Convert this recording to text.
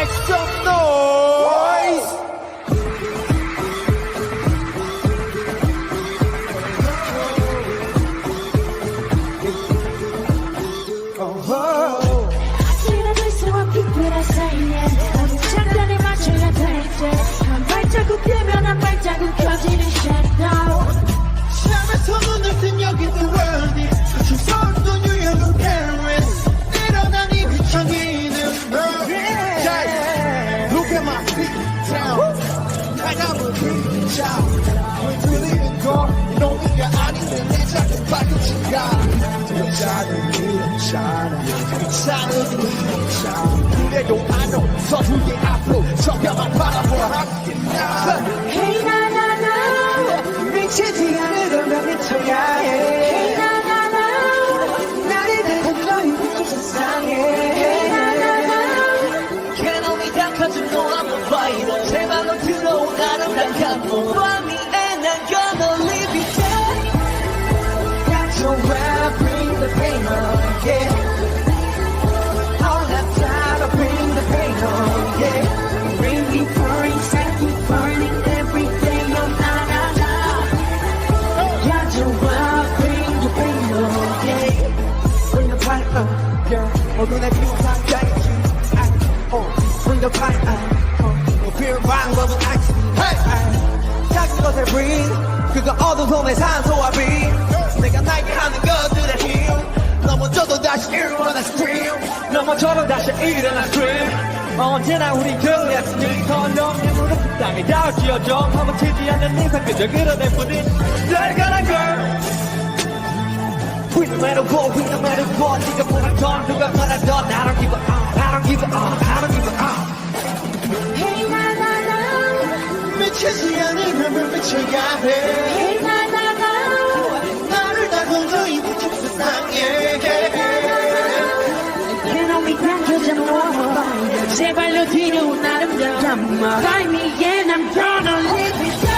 make some noise. 한 발자국 뛰면 한 발자국 켜지는 shadow. 샵에서 눈을 뜬 여기 the world. 주소도 뉴욕은 Paris. 일어나니 비춰지는 너. Look at my big town. I got a big town. 왜 들리는 거 너희가 아닌데 내 작은 발끝이가. 여자는 이렇잖아. 괜찮은 이렇잖아. 그래도 I know 서두에 앞으로 저겨만 바라보라. Hey na na na. 미치지 않으려면 미쳐야 해. Hey na na na. 나를 대한 너의 미친 세상에. Hey na na na. 캐논이 닥쳐진 노란 모바일로 제발로 들어온 아름다운 감동 밤이에 난 gonna leave you dead. That's your way, bring the pain on, yeah. All that time I bring the pain on, yeah. Bring me burning, set me burning every day. Oh na na na. Yeah, you will bring the pain on, yeah. Bring the pain on, yeah. 어둠의 피부상 가있지. Bring the pain on, 필요한 방법은 알지. 작은 것을 breathe. 그거 어두운 손에 산소와 빛. 내가 날게 하는 것들의 힘. 넘어져도 다시 일어나 scream. 넘어져도 다시 일어나 scream. 언제나 우리 그랬으니 더 넘게 무릎 땅에 닿을지어정 한번 튀지 않는 인상 그저 그려낼 뿐인 달걀한 걸 We no matter what, we no matter what. 네가 보았던 누가 말하던 I don't give a I don't give a I don't give a Hey na na na. 미치지 않으면 미쳐야 해. Hey na na na. 나를 다 건져이 미친 세상에. 캐논이 닥쳐진 노란 제발로 뒤로 아름다운 밤. Find me and I'm gonna live it.